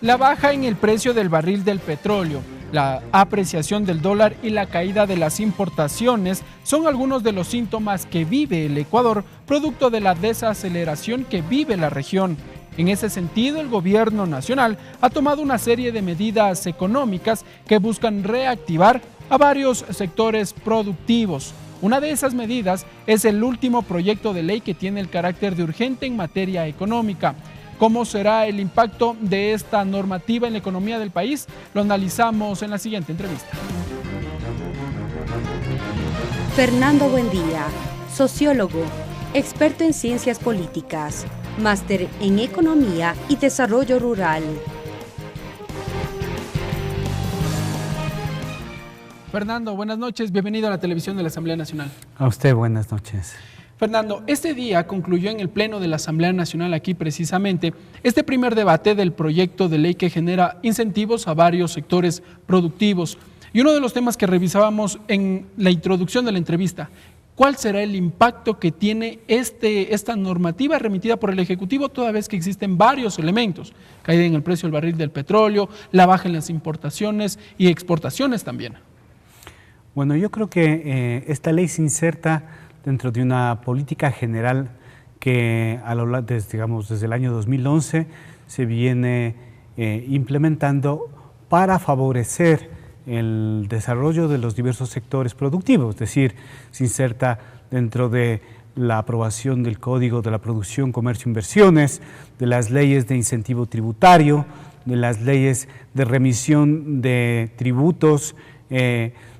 La baja en el precio del barril del petróleo, la apreciación del dólar y la caída de las importaciones son algunos de los síntomas que vive el Ecuador, producto de la desaceleración que vive la región. En ese sentido, el gobierno nacional ha tomado una serie de medidas económicas que buscan reactivar a varios sectores productivos. Una de esas medidas es el último proyecto de ley que tiene el carácter de urgente en materia económica. ¿Cómo será el impacto de esta normativa en la economía del país? Lo analizamos en la siguiente entrevista. Fernando Buendía, sociólogo, experto en ciencias políticas, máster en economía y desarrollo rural. Fernando, buenas noches, bienvenido a la televisión de la Asamblea Nacional. A usted, buenas noches. Fernando, este día concluyó en el Pleno de la Asamblea Nacional aquí precisamente este primer debate del proyecto de ley que genera incentivos a varios sectores productivos. Y uno de los temas que revisábamos en la introducción de la entrevista, ¿cuál será el impacto que tiene esta normativa remitida por el Ejecutivo toda vez que existen varios elementos? Caída en el precio del barril del petróleo, la baja en las importaciones y exportaciones también. Bueno, yo creo que esta ley se inserta dentro de una política general que desde el año 2011 se viene implementando para favorecer el desarrollo de los diversos sectores productivos, es decir, se inserta dentro de la aprobación del Código de la Producción, Comercio e Inversiones, de las leyes de incentivo tributario, de las leyes de remisión de tributos,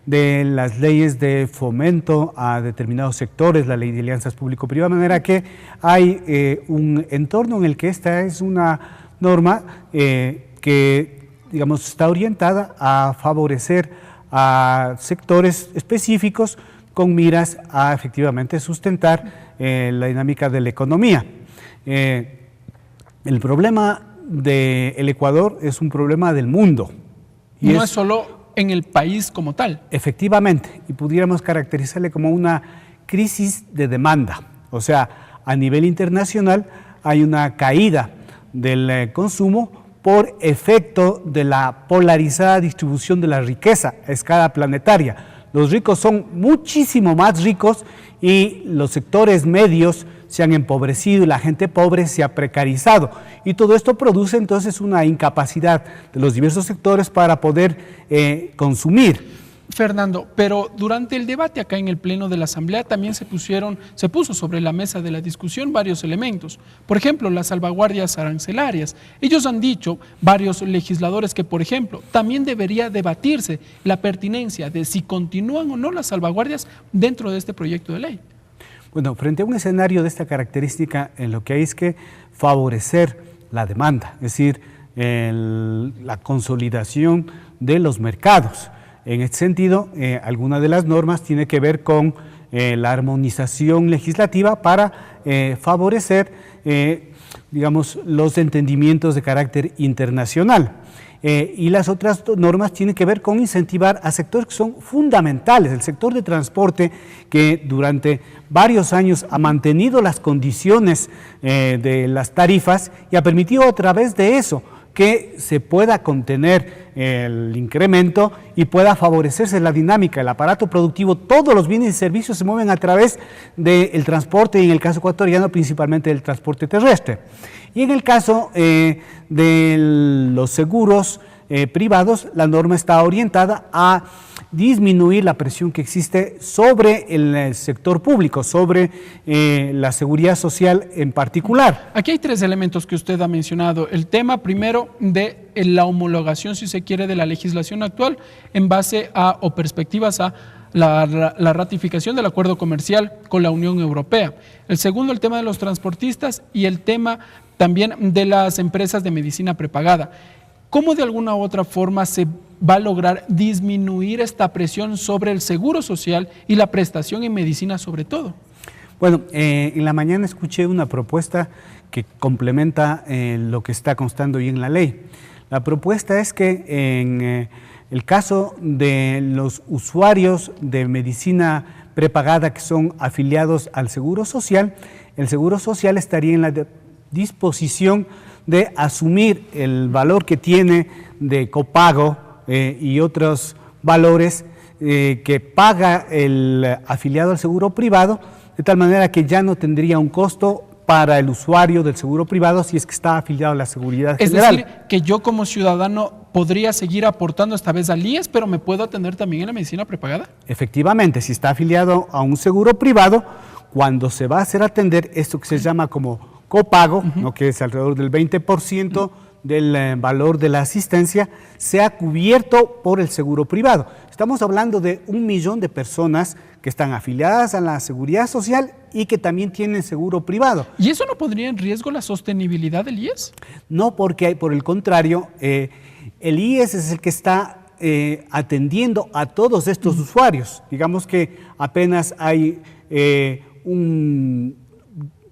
de las leyes de fomento a determinados sectores, la ley de alianzas público-privadas, de manera que hay un entorno en el que esta es una norma que, digamos, está orientada a favorecer a sectores específicos con miras a efectivamente sustentar la dinámica de la economía. El problema del Ecuador es un problema del mundo. Y no es solo en el país como tal. Efectivamente, y pudiéramos caracterizarle como una crisis de demanda. O sea, a nivel internacional hay una caída del consumo por efecto de la polarizada distribución de la riqueza a escala planetaria. Los ricos son muchísimo más ricos y los sectores medios se han empobrecido y la gente pobre se ha precarizado. Y todo esto produce entonces una incapacidad de los diversos sectores para poder consumir. Fernando, pero durante el debate acá en el Pleno de la Asamblea también se puso sobre la mesa de la discusión varios elementos. Por ejemplo, las salvaguardias arancelarias. Ellos han dicho, varios legisladores, que por ejemplo, también debería debatirse la pertinencia de si continúan o no las salvaguardias dentro de este proyecto de ley. Bueno, frente a un escenario de esta característica, en lo que hay es que favorecer la demanda, es decir, la consolidación de los mercados. En este sentido, alguna de las normas tiene que ver con la armonización legislativa para favorecer, digamos, los entendimientos de carácter internacional. Y las otras normas tienen que ver con incentivar a sectores que son fundamentales. El sector de transporte, que durante varios años ha mantenido las condiciones de las tarifas y ha permitido a través de eso que se pueda contener el incremento y pueda favorecerse la dinámica, el aparato productivo. Todos los bienes y servicios se mueven a través del transporte y en el caso ecuatoriano principalmente del transporte terrestre. Y en el caso de los seguros privados, la norma está orientada a disminuir la presión que existe sobre el sector público, sobre la seguridad social en particular. Aquí hay tres elementos que usted ha mencionado. El tema primero de la homologación, si se quiere, de la legislación actual en base a o perspectivas a la ratificación del acuerdo comercial con la Unión Europea. El segundo, el tema de los transportistas y el tema también de las empresas de medicina prepagada. ¿Cómo de alguna u otra forma se va a lograr disminuir esta presión sobre el seguro social y la prestación en medicina sobre todo? Bueno, en la mañana escuché una propuesta que complementa lo que está constando hoy en la ley. La propuesta es que en el caso de los usuarios de medicina prepagada que son afiliados al Seguro Social, el Seguro Social estaría en la disposición de asumir el valor que tiene de copago y otros valores que paga el afiliado al seguro privado, de tal manera que ya no tendría un costo para el usuario del seguro privado si es que está afiliado a la Seguridad General. Es decir, que yo como ciudadano podría seguir aportando esta vez al IES, pero me puedo atender también en la medicina prepagada. Efectivamente, si está afiliado a un seguro privado, cuando se va a hacer atender esto que se llama como copago, ¿no?, que es alrededor del 20% del valor de la asistencia, sea cubierto por el seguro privado. Estamos hablando de 1 millón de personas que están afiliadas a la Seguridad Social y que también tienen seguro privado. ¿Y eso no pondría en riesgo la sostenibilidad del IES? No, porque por el contrario, el IES es el que está atendiendo a todos estos usuarios. Digamos que apenas hay un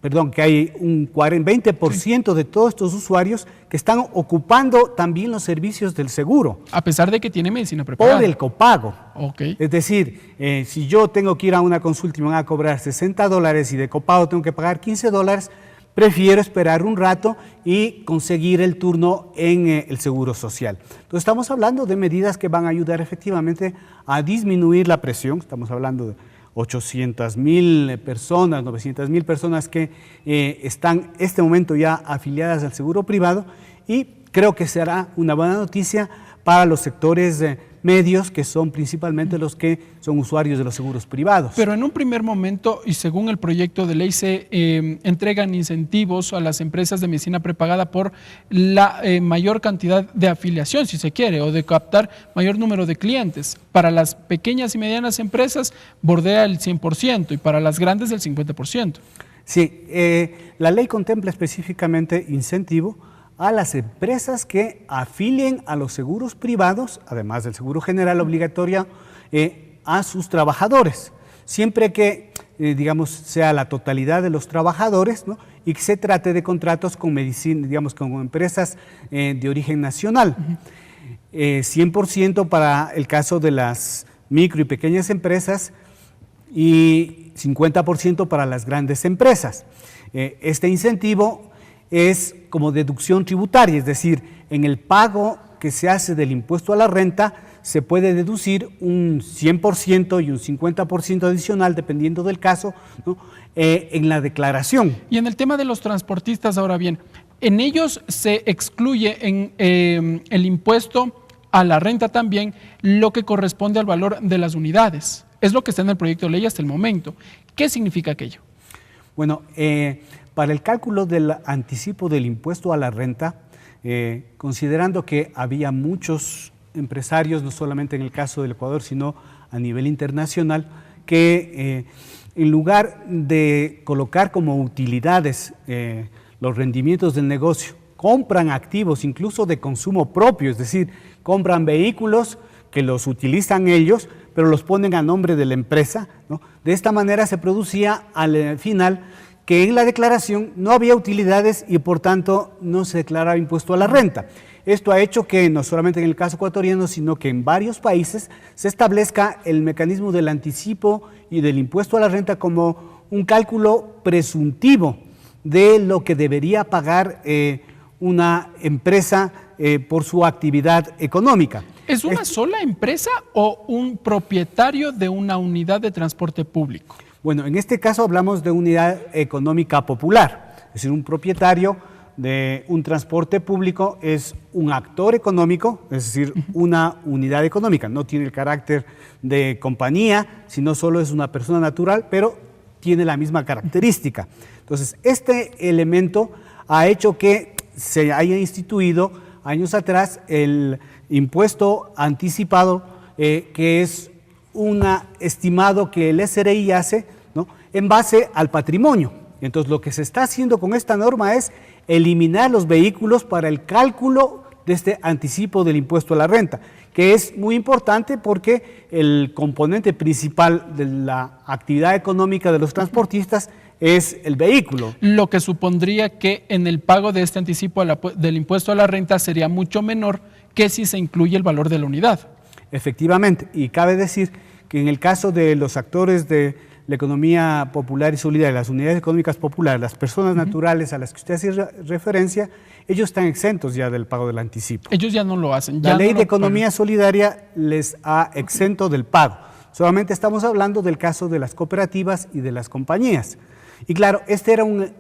20% de todos estos usuarios que están ocupando también los servicios del seguro. A pesar de que tiene medicina prepagada. Por el copago. Okay. Es decir, si yo tengo que ir a una consulta y me van a cobrar $60 y de copago tengo que pagar $15, prefiero esperar un rato y conseguir el turno en el seguro social. Entonces estamos hablando de medidas que van a ayudar efectivamente a disminuir la presión. Estamos hablando de 800,000 personas, 900,000 personas que están en este momento ya afiliadas al seguro privado, y creo que será una buena noticia para los sectores medios, que son principalmente los que son usuarios de los seguros privados. Pero en un primer momento, y según el proyecto de ley, se entregan incentivos a las empresas de medicina prepagada por la mayor cantidad de afiliación, si se quiere, o de captar mayor número de clientes. Para las pequeñas y medianas empresas bordea el 100% y para las grandes el 50%. Sí, la ley contempla específicamente incentivo a las empresas que afilien a los seguros privados, además del seguro general obligatorio, a sus trabajadores, siempre que, digamos, sea la totalidad de los trabajadores, ¿no?, y que se trate de contratos con medicina, digamos, con empresas de origen nacional. 100% para el caso de las micro y pequeñas empresas y 50% para las grandes empresas. Este incentivo es como deducción tributaria, es decir, en el pago que se hace del impuesto a la renta se puede deducir un 100% y un 50% adicional, dependiendo del caso, ¿no?, en la declaración. Y en el tema de los transportistas, ahora bien, en ellos se excluye en el impuesto a la renta también lo que corresponde al valor de las unidades. Es lo que está en el proyecto de ley hasta el momento. ¿Qué significa aquello? Bueno, para el cálculo del anticipo del impuesto a la renta, considerando que había muchos empresarios, no solamente en el caso del Ecuador, sino a nivel internacional, que en lugar de colocar como utilidades los rendimientos del negocio, compran activos incluso de consumo propio, es decir, compran vehículos que los utilizan ellos, pero los ponen a nombre de la empresa, ¿no? De esta manera se producía al final que en la declaración no había utilidades y por tanto no se declaraba impuesto a la renta. Esto ha hecho que no solamente en el caso ecuatoriano, sino que en varios países se establezca el mecanismo del anticipo y del impuesto a la renta como un cálculo presuntivo de lo que debería pagar una empresa por su actividad económica. ¿Es una sola empresa o un propietario de una unidad de transporte público? Bueno, en este caso hablamos de unidad económica popular, es decir, un propietario de un transporte público es un actor económico, es decir, una unidad económica, no tiene el carácter de compañía, sino solo es una persona natural, pero tiene la misma característica. Entonces, este elemento ha hecho que se haya instituido años atrás el impuesto anticipado, que es un estimado que el SRI hace, ¿no?, en base al patrimonio. Entonces, lo que se está haciendo con esta norma es eliminar los vehículos para el cálculo de este anticipo del impuesto a la renta, que es muy importante porque el componente principal de la actividad económica de los transportistas es el vehículo. Lo que supondría que en el pago de este anticipo del impuesto a la renta sería mucho menor que si se incluye el valor de la unidad. Efectivamente, y cabe decir que en el caso de los actores del la economía popular y solidaria, las unidades económicas populares, las personas naturales a las que usted hace referencia, ellos están exentos ya del pago del anticipo. Ellos ya no lo hacen. La ley de economía solidaria les ha exento del pago. Solamente estamos hablando del caso de las cooperativas y de las compañías. Y claro, este era un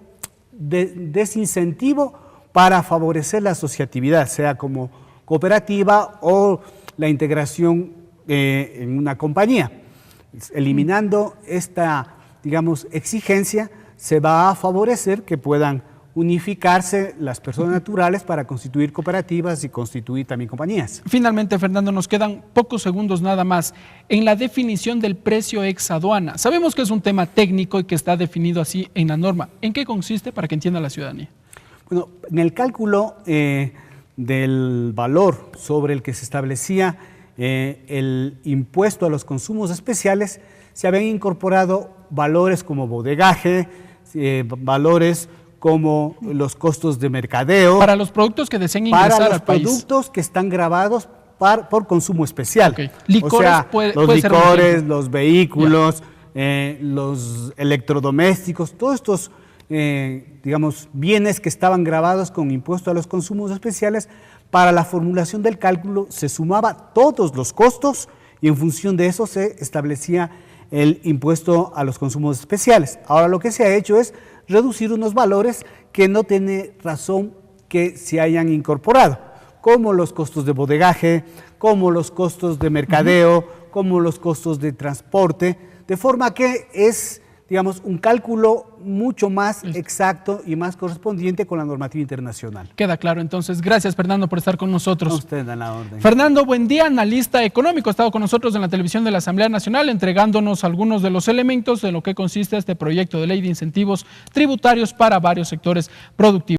desincentivo para favorecer la asociatividad, sea como cooperativa o la integración en una compañía. Eliminando esta, digamos, exigencia, se va a favorecer que puedan unificarse las personas naturales para constituir cooperativas y constituir también compañías. Finalmente, Fernando, nos quedan pocos segundos nada más. En la definición del precio ex aduana, sabemos que es un tema técnico y que está definido así en la norma. ¿En qué consiste para que entienda la ciudadanía? Bueno, en el cálculo del valor sobre el que se establecía el impuesto a los consumos especiales, se habían incorporado valores como bodegaje, valores como los costos de mercadeo. Para los productos que deseen ingresar al país. Para los productos que están grabados por consumo especial. Okay. Licores, o sea, los licores, los vehículos, los electrodomésticos, todos estos digamos, bienes que estaban grabados con impuesto a los consumos especiales. Para la formulación del cálculo se sumaba todos los costos y en función de eso se establecía el impuesto a los consumos especiales. Ahora lo que se ha hecho es reducir unos valores que no tiene razón que se hayan incorporado, como los costos de bodegaje, como los costos de mercadeo, como los costos de transporte, de forma que es, digamos, un cálculo mucho más exacto y más correspondiente con la normativa internacional. Queda claro, entonces. Gracias, Fernando, por estar con nosotros. A usted, a la orden. Fernando Buendía, analista económico, ha estado con nosotros en la televisión de la Asamblea Nacional, entregándonos algunos de los elementos de lo que consiste este proyecto de ley de incentivos tributarios para varios sectores productivos.